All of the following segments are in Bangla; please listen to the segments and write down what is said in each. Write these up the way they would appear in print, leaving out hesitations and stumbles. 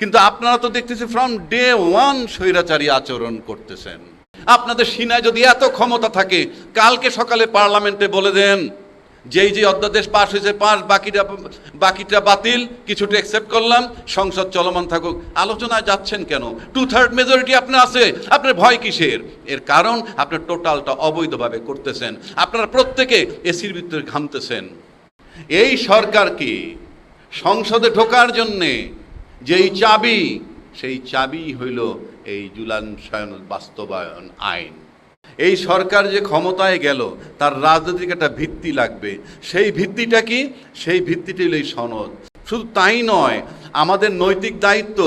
কিন্তু আপনারা তো দেখতেছি ফ্রম ডে ওয়ান স্বৈরাচারী আচরণ করতেছেন। আপনাদের সিনায় যদি এত ক্ষমতা থাকে, কালকে সকালে পার্লামেন্টে বলে দেন যেই যে অধ্যাদেশ পাশ হয়েছে পাস, বাকিটা বাতিল, কিছুটা অ্যাকসেপ্ট করলাম, সংসদ চলমান থাকুক। আলোচনায় যাচ্ছেন কেন? 2/3 মেজরিটি আপনার আছে, আপনার ভয় কিসের? এর কারণ আপনার টোটালটা অবৈধভাবে করতেছেন। আপনারা প্রত্যেকে এসির ভিতরে ঘামতেছেন। এই সরকারকে সংসদে ঢোকার জন্যে যেই চাবি, সেই চাবি হইল এই জুলাই সনদ বাস্তবায়ন আইন। এই সরকার যে ক্ষমতায় গেল, তার রাজনৈতিক একটা ভিত্তি লাগবে। সেই ভিত্তিটা কি? সেই ভিত্তিটি হলো এই সনদ। শুধু তাই নয়, আমাদের নৈতিক দায়িত্ব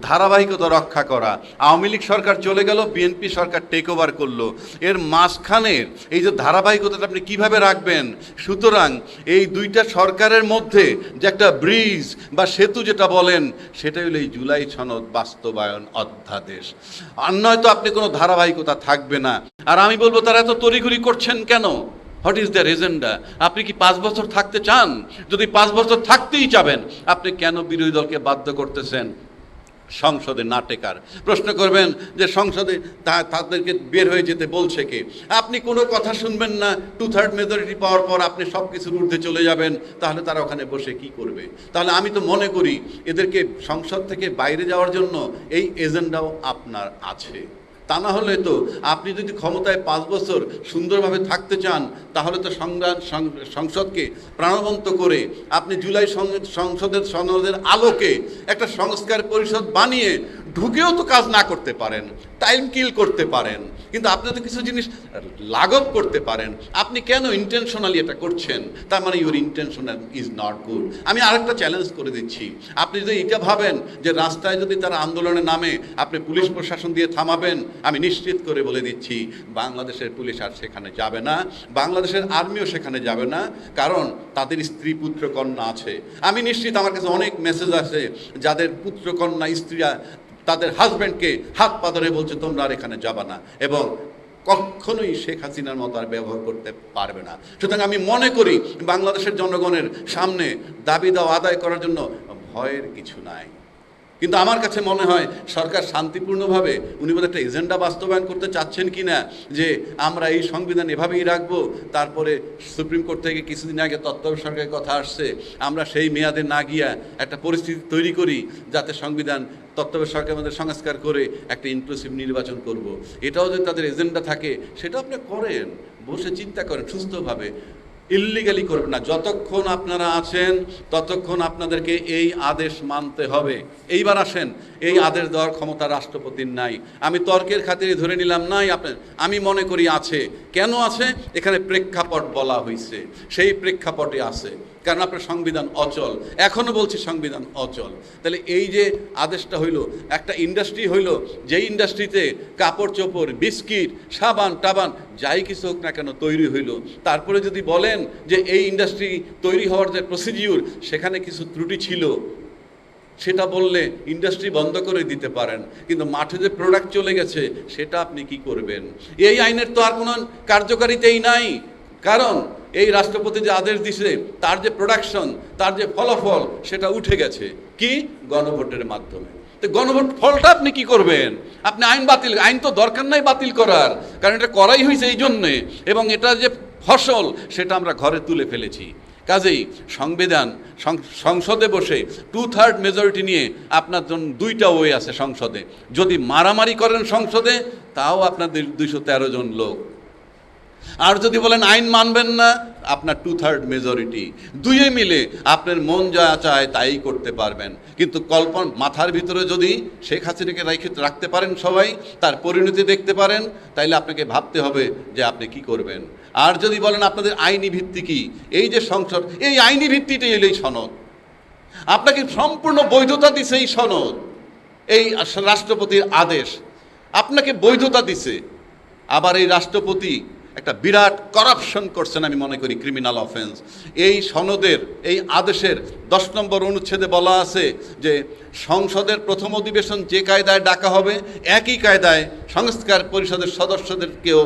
ধারাবাহিকতা রক্ষা করা। আওয়ামী লীগ সরকার চলে গেল, বিএনপি সরকার টেক ওভার করলো, এর মাঝখানের এই যে ধারাবাহিকতাটা আপনি কিভাবে রাখবেন? সুতরাং এই দুইটা সরকারের মধ্যে যে একটা ব্রিজ বা সেতু যেটা বলেন, সেটাই হলো এই জুলাই সনদ বাস্তবায়ন অধ্যাদেশ। আর নয়তো আপনি কোনো ধারাবাহিকতা থাকবে না। আর আমি বলবো, তারা এত তড়িঘড়ি করছেন কেন? What is their agenda? আপনি কি 5 বছর থাকতে চান? যদি 5 বছর থাকতেই চাবেন, আপনি কেন বিরোধী দলকে বাধ্য করতেছেন সংসদে না টেকার? প্রশ্ন করবেন যে সংসদে তাদেরকে বের হয়ে যেতে বলছে কে? আপনি কোনো কথা শুনবেন না, 2/3 মেজরিটি পাওয়ার পর আপনি সব কিছুর ঊর্ধ্বে চলে যাবেন। তাহলে তারা ওখানে বসে কি করবে? তাহলে আমি তো মনে করি এদেরকে সংসদ থেকে বাইরে যাওয়ার জন্য এই এজেন্ডাও আপনার আছে। তা না হলে তো আপনি যদি ক্ষমতায় 5 বছর সুন্দরভাবে থাকতে চান, তাহলে তো সংসদকে প্রাণবন্ত করে আপনি জুলাই সনদের আলোকে একটা সংস্কার পরিষদ বানিয়ে ঢুকেও তো কাজ না করতে পারেন, টাইম কিল করতে পারেন। কিন্তু আপনি তো কিছু জিনিস লাঘব করতে পারেন। আপনি কেন ইন্টেনশনালি এটা করছেন? তার মানে your intentional is not good. আমি আরেকটা চ্যালেঞ্জ করে দিচ্ছি। আপনি যদি এটা ভাবেন যে রাস্তায় যদি তারা আন্দোলনে নামে আপনি পুলিশ প্রশাসন দিয়ে থামাবেন, আমি নিশ্চিত করে বলে দিচ্ছি বাংলাদেশের পুলিশ আর সেখানে যাবে না, বাংলাদেশের আর্মিও সেখানে যাবে না। কারণ তাদের স্ত্রী পুত্র কন্যা আছে। আমি নিশ্চিত, আমার কাছে অনেক মেসেজ আছে যাদের পুত্র কন্যা স্ত্রীরা তাদের হাজব্যান্ডকে হাত পা ধরে বলছে তোমরা আর এখানে যাবা না, এবং কখনোই শেখ হাসিনার মতো আর ব্যবহার করতে পারবে না। সুতরাং আমি মনে করি বাংলাদেশের জনগণের সামনে দাবি দাওয়া আদায় করার জন্য ভয়ের কিছু নাই। কিন্তু আমার কাছে মনে হয় সরকার শান্তিপূর্ণভাবে, উনি বোধহয় একটা এজেন্ডা বাস্তবায়ন করতে চাচ্ছেন কি না, যে আমরা এই সংবিধান এভাবেই রাখবো। তারপরে সুপ্রিম কোর্ট থেকে কিছুদিন আগে তত্ত্বাবধায়ক সরকারের কথা আসছে, আমরা সেই মেয়াদে না গিয়া একটা পরিস্থিতি তৈরি করি যাতে সংবিধান তত্ত্বাবধায়ক সরকারের মধ্যে সংস্কার করে একটা ইনক্লুসিভ নির্বাচন করব। এটাও যদি তাদের এজেন্ডা থাকে, সেটাও আপনি করেন, বসে চিন্তা করেন সুস্থভাবে। ইল্লিগালি করবেন না। যতক্ষণ আপনারা আছেন ততক্ষণ আপনাদেরকে এই আদেশ মানতে হবে। এইবার আসেন, এই আদেশ দেওয়ার ক্ষমতা রাষ্ট্রপতির নাই। আমি তর্কের খাতিরে ধরে নিলাম নাই, আমি মনে করি আছে। কেন আছে? এখানে প্রেক্ষাপট বলা হয়েছে, সেই প্রেক্ষাপটে আছে। কারণ আপনার সংবিধান অচল, এখনও বলছি সংবিধান অচল। তাহলে এই যে আদেশটা হইল, একটা ইন্ডাস্ট্রি হইল, যেই ইন্ডাস্ট্রিতে কাপড় চোপড়, বিস্কিট, সাবান টাবান যাই কিছু হোক না কেন তৈরি হইল, তারপরে যদি বলেন যে এই ইন্ডাস্ট্রি তৈরি হওয়ার যে প্রসিডিউর, সেখানে কিছু ত্রুটি ছিল, সেটা বললে ইন্ডাস্ট্রি বন্ধ করে দিতে পারেন। কিন্তু মাঠে যে প্রোডাক্ট চলে গেছে, সেটা আপনি কি করবেন? এই আইনের তো আর কোনো কার্যকারিতাই নাই। কারণ এই রাষ্ট্রপতি যে আদেশ দিছে, তার যে প্রোডাকশন, তার যে ফলাফল, সেটা উঠে গেছে কি? গণভোটের মাধ্যমে। তো গণভোট ফলটা আপনি কি করবেন? আপনি আইন তো দরকার নাই বাতিল করার, কারণ এটা করাই হয়েছে এই জন্যে, এবং এটা যে ফসল সেটা আমরা ঘরে তুলে ফেলেছি। কাজেই সংসদে বসে 2/3 মেজরিটি নিয়ে আপনার জন্য দুইটা ওয়ে আছে সংসদে। যদি মারামারি করেন সংসদে, তাও আপনাদের 213 জন লোক। আর যদি বলেন আইন মানবেন না, আপনার 2/3 মেজরিটি, দুইয়ে মিলে আপনার মন যা চায় তাই করতে পারবেন। কিন্তু মাথার ভিতরে যদি শেখ হাসিনাকে রাখতে পারেন সবাই, তার পরিণতি দেখতে পারেন, তাইলে আপনাকে ভাবতে হবে যে আপনি কি করবেন। আর যদি বলেন আপনাদের আইনি ভিত্তি কি, এই যে সংসদ, এই আইনি ভিত্তিটাই এলো এই সনদ। আপনাকে সম্পূর্ণ বৈধতা দিছে এই সনদ, এই রাষ্ট্রপতির আদেশ আপনাকে বৈধতা দিছে। আবার এই রাষ্ট্রপতি একটা বিরাট করাপশন করছেন, আমি মনে করি ক্রিমিনাল অফেন্স। এই সনদের, এই আদেশের 10 নম্বর অনুচ্ছেদে বলা আছে যে সংসদের প্রথম অধিবেশন যে কায়দায় ডাকা হবে একই কায়দায় সংস্কার পরিষদের সদস্যদেরকেও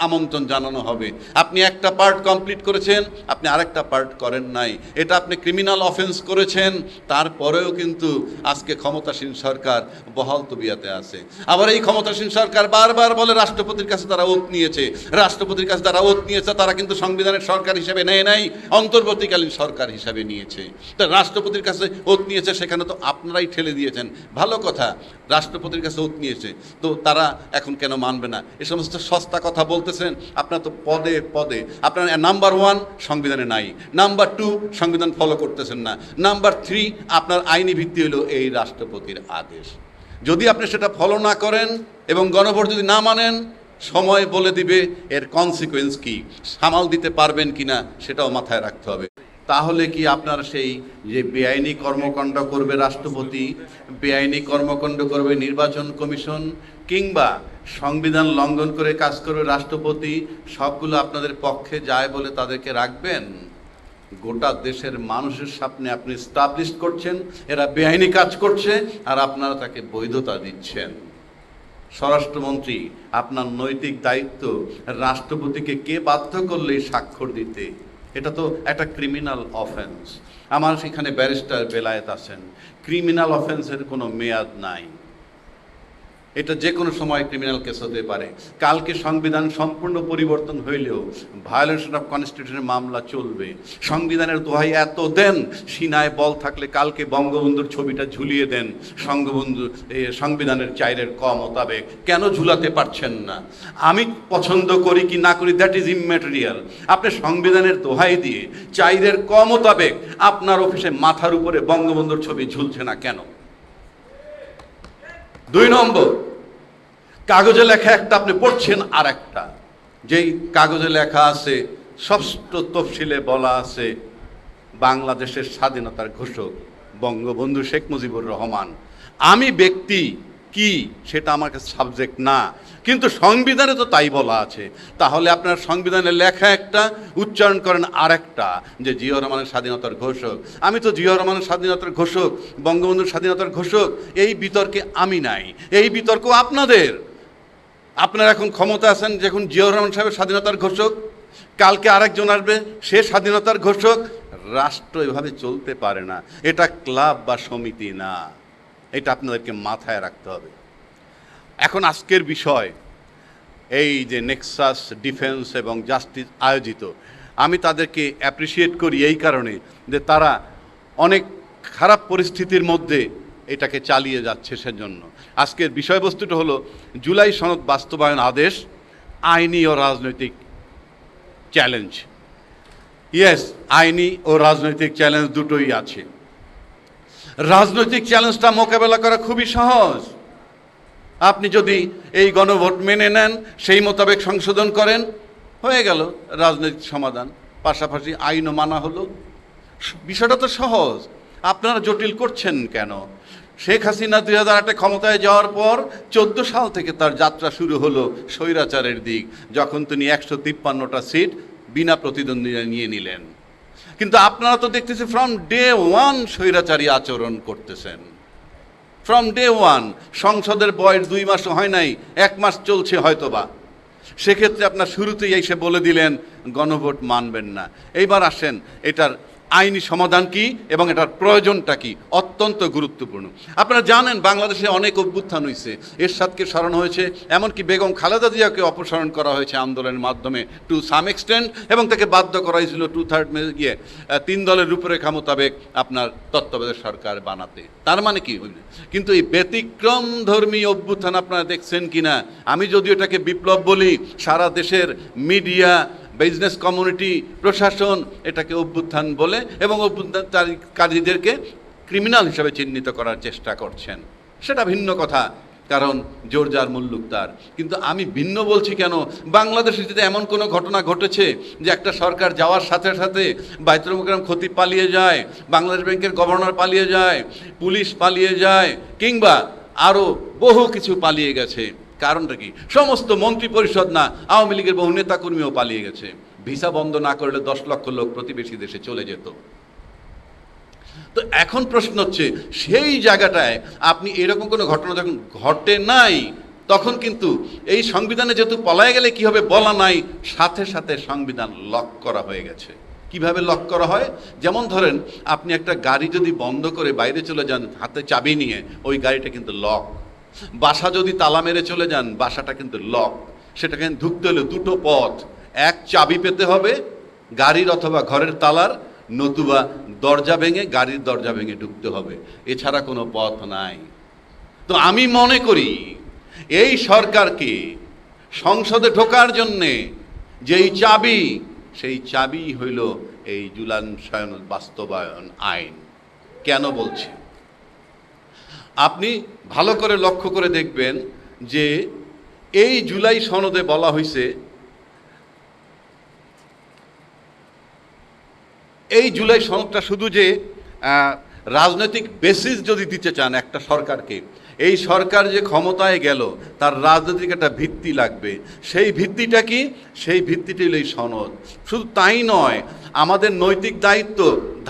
আমন্ত্রণ জানানো হবে। আপনি একটা পার্ট কমপ্লিট করেছেন, আপনি আরেকটা পার্ট করেন নাই, এটা আপনি ক্রিমিনাল অফেন্স করেছেন, তারপরেও কিন্তু আজকে ক্ষমতাসীন সরকার বহাল তবিয়াতে আছে। আবার এই ক্ষমতাসীন সরকার বারবার বলে রাষ্ট্রপতির কাছে তারা ওত নিয়েছে, রাষ্ট্রপতির কাছে তারা ওত নিয়েছে, তারা কিন্তু সংবিধানের সরকার হিসেবে নেয় নাই, অন্তর্বর্তীকালীন সরকার হিসাবে নিয়েছে। তা রাষ্ট্রপতির কাছে ওত নিয়েছে, সেখানে তো আপনারাই ঠেলে দিয়েছেন। ভালো কথা, রাষ্ট্রপতির কাছে ওত নিয়েছে, তো তারা এখন কেন মানবে না? এ সমস্ত সস্তা কথা বলতেছেন আপনারা তো পদে পদে। আপনার নাম্বার 1 সংবিধানে নাই, নাম্বার 2 সংবিধান ফলো করতেছেন না, নাম্বার 3 আপনার আইনি ভিত্তি হলো এই রাষ্ট্রপতির আদেশ। যদি আপনি সেটা ফলো না করেন এবং গণভোট যদি না মানেন, সময় বলে দিবে এর কনসিকুয়েন্স কি, সামাল দিতে পারবেন কিনা সেটাও মাথায় রাখতে হবে। তাহলে কি আপনার সেই যে বেআইনি কর্মকাণ্ড করবে রাষ্ট্রপতি, বেআইনি কর্মকাণ্ড করবে নির্বাচন কমিশন, কিংবা সংবিধান লঙ্ঘন করে কাজ করবে রাষ্ট্রপতি, সবগুলো আপনাদের পক্ষে যায় বলে তাদেরকে রাখবেন? গোটা দেশের মানুষের সামনে আপনি স্টাবলিশ করছেন এরা বেআইনি কাজ করছে, আর আপনারা তাকে বৈধতা দিচ্ছেন। স্বরাষ্ট্রমন্ত্রী, আপনার নৈতিক দায়িত্ব রাষ্ট্রপতিকে কে বাধ্য করলে স্বাক্ষর দিতে? এটা তো একটা ক্রিমিনাল অফেন্স। আমার সেখানে ব্যারিস্টার বেলায়েত আছেন, ক্রিমিনাল অফেন্সের কোনো মেয়াদ নাই, এটা যে কোনো সময় ক্রিমিনাল কেস হতে পারে। কালকে সংবিধান সম্পূর্ণ পরিবর্তন হইলেও ভায়োলেশন অফ কনস্টিটিউশনের মামলা চলবে। সংবিধানের দোহাই এত দেন, সিনায় বল থাকলে কালকে বঙ্গবন্ধুর ছবিটা ঝুলিয়ে দেন সংবিধানের 4-এর ক মোতাবেক। কেন ঝুলাতে পারছেন না? আমি পছন্দ করি কি না করি দ্যাট ইজ ইমম্যাটেরিয়াল। আপনি সংবিধানের দোহাই দিয়ে 4-এর ক মোতাবেক আপনার অফিসে মাথার উপরে বঙ্গবন্ধুর ছবি ঝুলছে না কেন? 2 নম্বর, কাগজে লেখা একটা, আপনি পড়ছেন আর একটা। যেই কাগজে লেখা আছে, ষষ্ঠ তফসিলে বলা আছে বাংলাদেশের স্বাধীনতার ঘোষক বঙ্গবন্ধু শেখ মুজিবুর রহমান। আমি ব্যক্তি কি সেটা আমার কাছে সাবজেক্ট না, কিন্তু সংবিধানে তো তাই বলা আছে। তাহলে আপনার সংবিধানে লেখা একটা, উচ্চারণ করেন আর একটা, যে জিয়াউর রহমানের স্বাধীনতার ঘোষক। আমি তো জিয়াউর রহমানের স্বাধীনতার ঘোষক, বঙ্গবন্ধুর স্বাধীনতার ঘোষক, এই বিতর্কে আমি নাই, এই বিতর্ক আপনাদের। আপনারা এখন ক্ষমতা আছেন, যখন জিয়াউর রহমান সাহেবের স্বাধীনতার ঘোষক, কালকে আরেকজন আসবে সে স্বাধীনতার ঘোষক। রাষ্ট্র এভাবে চলতে পারে না, এটা ক্লাব বা সমিতি না, এটা আপনাদেরকে মাথায় রাখতে হবে। এখন আজকের বিষয় এই যে নেক্সাস ডিফেন্স এবং জাস্টিস আয়োজিত, আমি তাদেরকে অ্যাপ্রিসিয়েট করি এই কারণে যে তারা অনেক খারাপ পরিস্থিতির মধ্যে এটাকে চালিয়ে যাচ্ছে। সেজন্য আজকের বিষয়বস্তুটা হলো জুলাই সনদ বাস্তবায়ন আদেশ, আইনি ও রাজনৈতিক চ্যালেঞ্জ। ইয়েস, আইনি ও রাজনৈতিক চ্যালেঞ্জ দুটোই আছে। রাজনৈতিক চ্যালেঞ্জটা মোকাবেলা করা খুবই সহজ। আপনি যদি এই গণভোট মেনে নেন, সেই মোতাবেক সংশোধন করেন, হয়ে গেল রাজনৈতিক সমাধান, পাশাপাশি আইনও মানা হলো। বিষয়টা তো সহজ, আপনারা জটিল করছেন কেন? শেখ হাসিনা 2008-এ ক্ষমতায় যাওয়ার পর 14 সাল থেকে তার যাত্রা শুরু হলো স্বৈরাচারের দিক, যখন তিনি 153টা সিট বিনা প্রতিদ্বন্দ্বিতা নিয়ে নিলেন। কিন্তু আপনারা তো দেখতেছি ফ্রম ডে 1 স্বৈরাচারী আচরণ করতেছেন। ফ্রম ডে 1 সংসদের বয়স 2 মাস হয় নাই, 1 মাস চলছে হয়তোবা। সেক্ষেত্রে আপনার শুরুতেই এসে বলে দিলেন গণভোট মানবেন না। এইবার আসেন এটার আইনি সমাধান কি এবং এটার প্রয়োজনটা কি, অত্যন্ত গুরুত্বপূর্ণ। আপনারা জানেন বাংলাদেশে অনেক অভ্যুত্থান হয়েছে, এরশাদকে সরানো হয়েছে, এমনকি বেগম খালেদা জিয়াকে অপসারণ করা হয়েছে আন্দোলনের মাধ্যমে টু সাম এক্সটেন্ট, এবং তাকে বাধ্য করা হয়েছিল 2/3 গিয়ে 3 দলের রূপরেখা মোতাবেক আপনার তত্ত্বাবধায়ক সরকার বানাতে। তার মানে কি? কিন্তু এই ব্যতিক্রম ধর্মী অভ্যুত্থান আপনারা দেখছেন কিনা? আমি যদিও এটাকে বিপ্লব বলি, সারা দেশের মিডিয়া, বিজনেস কমিউনিটি, প্রশাসন এটাকে অভ্যুত্থান বলে এবং অভ্যুত্থানকারীদেরকে ক্রিমিনাল হিসাবে চিহ্নিত করার চেষ্টা করছেন। সেটা ভিন্ন কথা, কারণ জোর যার মুল্লুক তার। কিন্তু আমি ভিন্ন বলছি কেন? বাংলাদেশে যদি এমন কোনো ঘটনা ঘটেছে যে একটা সরকার যাওয়ার সাথে সাথে বাইতুল মোকাররম খতিব পালিয়ে যায়, বাংলাদেশ ব্যাংকের গভর্নর পালিয়ে যায়, পুলিশ পালিয়ে যায়, কিংবা আরও বহু কিছু পালিয়ে গেছে, কারণটা কি? সমস্ত মন্ত্রী পরিষদ না, আওয়ামী লীগের বহু নেতাকর্মীও পালিয়ে গেছে। ভিসা বন্ধ না করলে 10 লক্ষ লোক প্রতিবেশী দেশে চলে যেত। তো এখন প্রশ্ন হচ্ছে, সেই জায়গাটায় আপনি এরকম কোনো ঘটনা যখন ঘটে নাই, তখন কিন্তু এই সংবিধানে যেহেতু পলায় গেলে কি হবে বলা নাই, সাথে সাথে সংবিধান লক করা হয়ে গেছে। কিভাবে লক করা হয়? যেমন ধরেন, আপনি একটা গাড়ি যদি বন্ধ করে বাইরে চলে যান হাতে চাবি নিয়ে, ওই গাড়িটা কিন্তু লক। বাসা যদি তালা মেরে চলে যান, বাসাটা কিন্তু লক। সেটাকে ঢুকতে হলে দুটো পথ, এক চাবি পেতে হবে গাড়ির অথবা ঘরের তালার, নতুবা দরজা ভেঙে, গাড়ির দরজা ভেঙে ঢুকতে হবে, এছাড়া কোনো পথ নাই। তো আমি মনে করি এই সরকারকে সংসদে ঢোকার জন্যে যেই চাবি, সেই চাবি হইল এই জুলাই সনদ বাস্তবায়ন আইন। কেন বলছি? আপনি ভালো করে লক্ষ্য করে দেখবেন যে এই জুলাই সনদে বলা হয়েছে, এই জুলাই সনদটা শুধু যে রাজনৈতিক বেসিস যদি দিতে চান একটা সরকারকে, এই সরকার যে ক্ষমতায় গেল তার রাজনৈতিক একটা ভিত্তি লাগবে। সেই ভিত্তিটা কি? সেই ভিত্তিটি হলো এই সনদ। শুধু তাই নয়, আমাদের নৈতিক দায়িত্ব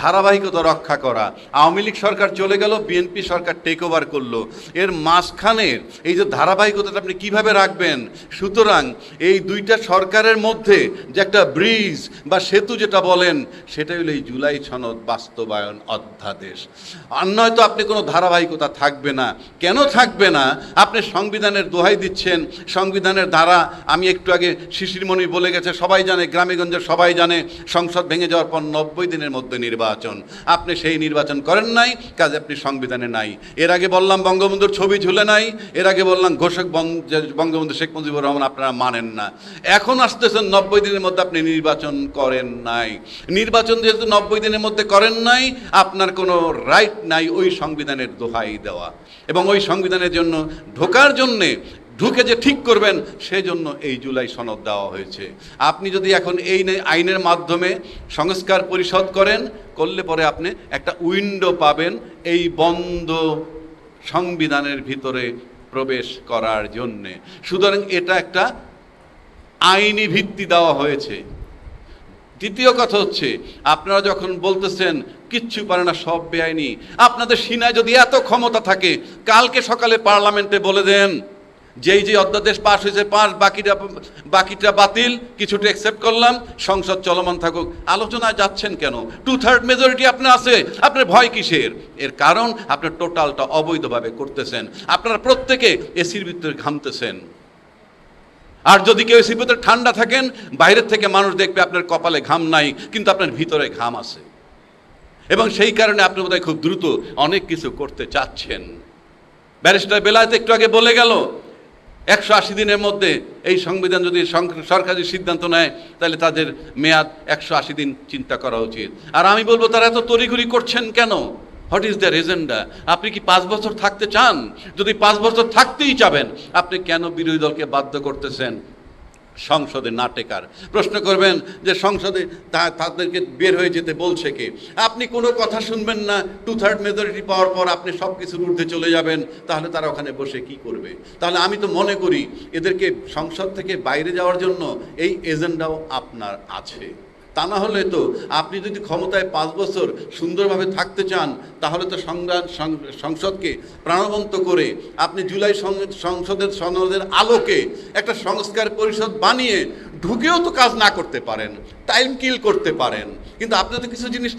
ধারাবাহিকতা রক্ষা করা। আওয়ামী লীগ সরকার চলে গেল, বিএনপি সরকার টেক ওভার করলো, এর মাঝখানের এই যে ধারাবাহিকতাটা আপনি কিভাবে রাখবেন? সুতরাং এই দুইটা সরকারের মধ্যে যে একটা ব্রিজ বা সেতু যেটা বলেন, সেটাই হলো এই জুলাই সনদ বাস্তবায়ন অধ্যাদেশ। আর নয়তো আপনি কোনো ধারাবাহিকতা থাকবে না। কেন থাকবে না? আপনি সংবিধানের দোহাই দিচ্ছেন, সংবিধানের ধারা, আমি একটু আগে শিশিরমণি বলে গেছে, সবাই জানে, গ্রামে গঞ্জে সবাই জানে, সংসদ ভেঙে যাওয়ার পর 90 দিনের মধ্যে নির্বাচন। আপনি সেই নির্বাচন করেন নাই, কাজে আপনি সংবিধানে নাই। এর আগে বললাম বঙ্গবন্ধুর ছবি ঝুলে নাই, এর আগে বললাম ঘোষক বঙ্গবন্ধু শেখ মুজিবুর রহমান আপনারা মানেন না। এখন আসতেছেন 90 দিনের মধ্যে আপনি নির্বাচন করেন নাই। নির্বাচন যেহেতু 90 দিনের মধ্যে করেন নাই, আপনার কোনো রাইট নাই ওই সংবিধানের দোহাই দেওয়া, এবং ওই সংবিধানের জন্য ঢোকার জন্যে, ঢুকে যে ঠিক করবেন সেজন্য এই জুলাই সনদ দেওয়া হয়েছে। আপনি যদি এখন এই আইনের মাধ্যমে সংস্কার পরিষদ করেন, করলে পরে আপনি একটা উইন্ডো পাবেন এই বন্ধ সংবিধানের ভিতরে প্রবেশ করার জন্যে। সুতরাং এটা একটা আইনি ভিত্তি দেওয়া হয়েছে। দ্বিতীয় কথা হচ্ছে, আপনারা যখন বলতেছেন কিচ্ছু পারে না, সব বেআইনি, আপনাদের সিনায় যদি এত ক্ষমতা থাকে, কালকে সকালে পার্লামেন্টে বলে দেন যেই যে অধ্যাদেশ পাস হয়েছে পাস, বাকিটা বাতিল, কিছুটা অ্যাকসেপ্ট করলাম, সংসদ চলমান থাকুক। আলোচনায় যাচ্ছেন কেন? 2/3 মেজরিটি আপনার আছে, আপনার ভয় কিসের? এর কারণ আপনার টোটালটা অবৈধভাবে করতেছেন। আপনারা প্রত্যেকে এসির ভিতরে ঘামতেছেন। আর যদি কেউ এসির ভিতরে ঠান্ডা থাকেন, বাইরের থেকে মানুষ দেখবে আপনার কপালে ঘাম নাই, কিন্তু আপনার ভিতরে ঘাম আছে, এবং সেই কারণে আপনি বোধহয় খুব দ্রুত অনেক কিছু করতে চাচ্ছেন। ব্যারিস্টার বেলায়েত একটু আগে বলে গেল, 180 দিনের মধ্যে এই সংবিধান যদি সরকারি সিদ্ধান্ত নেয়, তাহলে তাদের মেয়াদ 180 দিন চিন্তা করা উচিত। আর আমি বলবো, তারা এত তড়িঘড়ি করছেন কেন? What is their agenda? আপনি কি 5 বছর থাকতে চান? যদি 5 বছর থাকতেই চাবেন, আপনি কেন বিরোধী দলকে বাধ্য করতেছেন সংসদে না টেকার? প্রশ্ন করবেন যে সংসদে তাদেরকে বের হয়ে যেতে বলছে কে? আপনি কোনো কথা শুনবেন না, 2/3 মেজরিটি পাওয়ার পর আপনি সব কিছুর ঊর্ধ্বে চলে যাবেন, তাহলে তারা ওখানে বসে কি করবে? তাহলে আমি তো মনে করি এদেরকে সংসদ থেকে বাইরে যাওয়ার জন্য এই এজেন্ডাও আপনার আছে। তা না হলে তো আপনি যদি ক্ষমতায় 5 বছর সুন্দরভাবে থাকতে চান, তাহলে তো সংসদকে প্রাণবন্ত করে আপনি জুলাই সংসদের সনদের আলোকে একটা সংস্কার পরিষদ বানিয়ে ঢুকেও তো কাজ না করতে পারেন, টাইম কিল করতে পারেন, কিন্তু আপনি তো কিছু জিনিস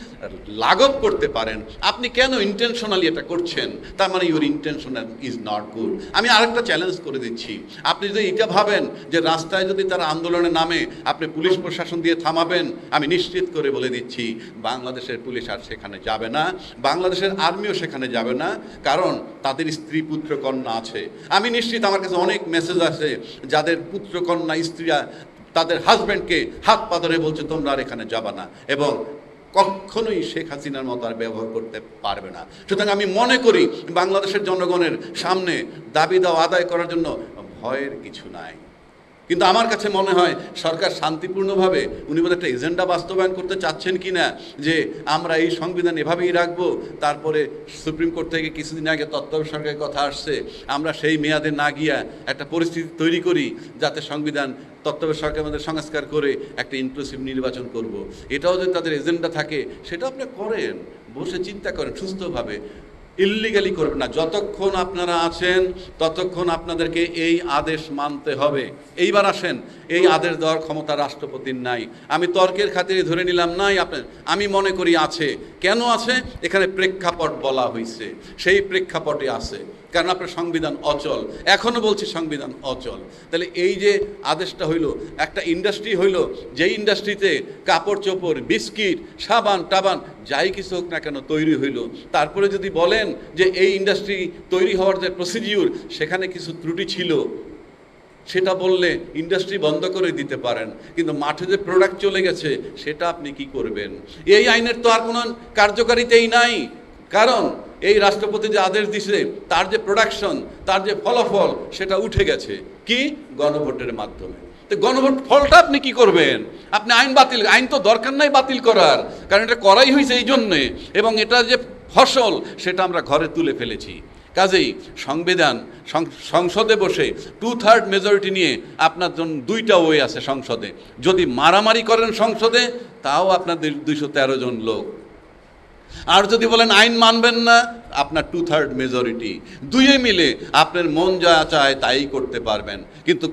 লাঘব করতে পারেন। আপনি কেন ইন্টেনশনালি এটা করছেন? তার মানে your intentional is not good. আমি আরেকটা চ্যালেঞ্জ করে দিচ্ছি, আপনি যদি এটা ভাবেন যে রাস্তায় যদি তারা আন্দোলনে নামে আপনি পুলিশ প্রশাসন দিয়ে থামাবেন, আমি নিশ্চিত করে বলে দিচ্ছি বাংলাদেশের পুলিশ আর সেখানে যাবে না, বাংলাদেশের আর্মিও সেখানে যাবে না, কারণ তাদের স্ত্রী পুত্র কন্যা আছে। আমি নিশ্চিত আমার কাছে অনেক মেসেজ আছে যাদের পুত্র কন্যা স্ত্রীরা তাদের হাজব্যান্ডকে হাত পা ধরে বলছে তোমরা আর এখানে যাবা না, এবং কখনোই শেখ হাসিনার মতো আর ব্যবহার করতে পারবে না। সুতরাং আমি মনে করি বাংলাদেশের জনগণের সামনে দাবি দাওয়া আদায় করার জন্য ভয়ের কিছু নাই। কিন্তু আমার কাছে মনে হয় সরকার শান্তিপূর্ণভাবে উনি বোধহয় একটা এজেন্ডা বাস্তবায়ন করতে চাচ্ছেন কি না, যে আমরা এই সংবিধান এভাবেই রাখবো, তারপরে সুপ্রিম কোর্ট থেকে কিছুদিন আগে তত্ত্বাবধায়ক সরকারের কথা আসছে, আমরা সেই মেয়াদে না গিয়া একটা পরিস্থিতি তৈরি করি যাতে সংবিধান তত্ত্বাবধায়ক সরকারের মধ্যে সংস্কার করে একটা ইনক্লুসিভ নির্বাচন করব। এটাও যদি তাদের এজেন্ডা থাকে সেটা আপনি করেন, বসে চিন্তা করেন সুস্থভাবে, ইল্লিগালি করবেন না। যতক্ষণ আপনারা আছেন ততক্ষণ আপনাদেরকে এই আদেশ মানতে হবে। এইবার আসেন, এই আদেশ দেওয়ার ক্ষমতা রাষ্ট্রপতির নাই। আমি তর্কের খাতিরে ধরে নিলাম নাই, আপনার আমি মনে করি আছে। কেন আছে? এখানে প্রেক্ষাপট বলা হয়েছে, সেই প্রেক্ষাপটে আছে, কারণ আপনার সংবিধান অচল। এখনও বলছি সংবিধান অচল। তাহলে এই যে আদেশটা হইল, একটা ইন্ডাস্ট্রি হইল, যেই ইন্ডাস্ট্রিতে কাপড় চোপড়, বিস্কিট, সাবান টাবান যাই কিছু হোক না কেন তৈরি হইল, তারপরে যদি বলেন যে এই ইন্ডাস্ট্রি তৈরি হওয়ার যে প্রসিডিউর সেখানে কিছু ত্রুটি ছিল, সেটা বললে ইন্ডাস্ট্রি বন্ধ করে দিতে পারেন, কিন্তু মাঠে যে প্রোডাক্ট চলে গেছে সেটা আপনি কি করবেন? এই আইনের তো আর কোনো কার্যকারিতাই নাই, কারণ এই রাষ্ট্রপতি যে আদেশ দিছে তার যে প্রোডাকশন, তার যে ফলাফল সেটা উঠে গেছে কি? গণভোটের মাধ্যমে। তো গণভোট ফলটা আপনি কি করবেন? আপনি আইন বাতিল, আইন তো দরকার নাই বাতিল করার, কারণ এটা করাই হয়েছে এই জন্যে, এবং এটা যে ফসল সেটা আমরা ঘরে তুলে ফেলেছি। কাজেই সংবিধান সংসদে বসে 2/3 মেজরিটি নিয়ে আপনার জন্য দুইটা ওয়ে আছে সংসদে। যদি মারামারি করেন সংসদে, তাও আপনাদের 213 জন লোক। আর যদি বলেন আইন মানবেন না, আপনার 2/3 মেজরিটি, দুইয়ে মিলে আপনার মন যা চায় তাই করতে পারবেন। কিন্তু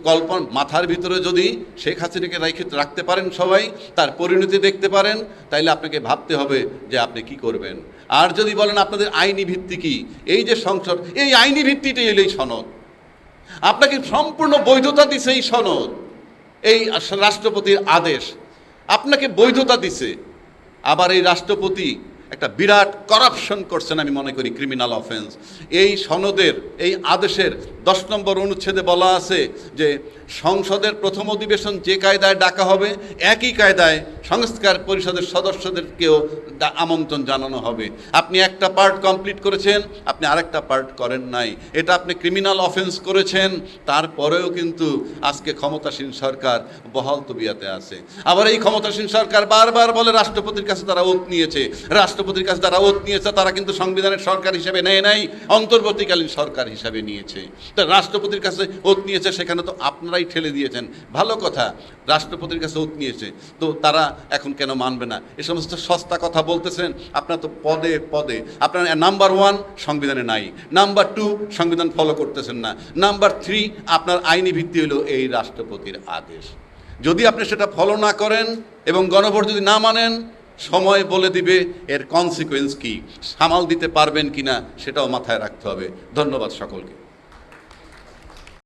মাথার ভিতরে যদি শেখ হাসিনাকে রাখতে পারেন সবাই, তার পরিণতি দেখতে পারেন, তাইলে আপনাকে ভাবতে হবে যে আপনি কি করবেন। আর যদি বলেন আপনাদের আইনি ভিত্তি কি, এই যে সংসদ, এই আইনি ভিত্তিটাই এলেই সনদ, আপনাকে সম্পূর্ণ বৈধতা দিছে এই সনদ, এই রাষ্ট্রপতির আদেশ আপনাকে বৈধতা দিছে। আবার এই রাষ্ট্রপতি একটা বিরাট করাপশন করছেন, আমি মনে করি ক্রিমিনাল অফেন্স। এই সনদের, এই আদেশের 10 নম্বর অনুচ্ছেদে বলা আছে যে সংসদের প্রথম অধিবেশন যে কায়দায় ডাকা হবে, একই কায়দায় সংস্কার পরিষদের সদস্যদেরকেও আমন্ত্রণ জানানো হবে। আপনি একটা পার্ট কমপ্লিট করেছেন, আপনি আরেকটা পার্ট করেন নাই, এটা আপনি ক্রিমিনাল অফেন্স করেছেন। তারপরেও কিন্তু আজকে ক্ষমতাসীন সরকার বহাল তবিয়াতে আছে। আবার এই ক্ষমতাসীন সরকার বারবার বলে রাষ্ট্রপতির কাছে তারা ওত নিয়েছে, রাষ্ট্রপতির কাছে তারা ওত নিয়েছে, তারা কিন্তু সংবিধানের সরকার হিসেবে নেয় নাই, অন্তর্বর্তীকালীন সরকার হিসাবে নিয়েছে। তা রাষ্ট্রপতির কাছে ওত নিয়েছে, সেখানে তো আপনারাই ঠেলে দিয়েছেন। ভালো কথা, রাষ্ট্রপতির কাছে ওত নিয়েছে, তো তারা এখন কেন মানবে না? এ সমস্ত সস্তা কথা বলতেছেন আপনারা তো পদে পদে। আপনার নাম্বার 1 সংবিধানে নাই, নাম্বার 2 সংবিধান ফলো করতেছেন না, নাম্বার 3 আপনার আইনি ভিত্তি হলো এই রাষ্ট্রপতির আদেশ। যদি আপনি সেটা ফলো না করেন এবং গণভোট যদি না মানেন, সময় বলে দিবে এর কনসিকুয়েন্স কি, সামাল দিতে পারবেন কিনা সেটাও মাথায় রাখতে হবে। ধন্যবাদ সকলকে।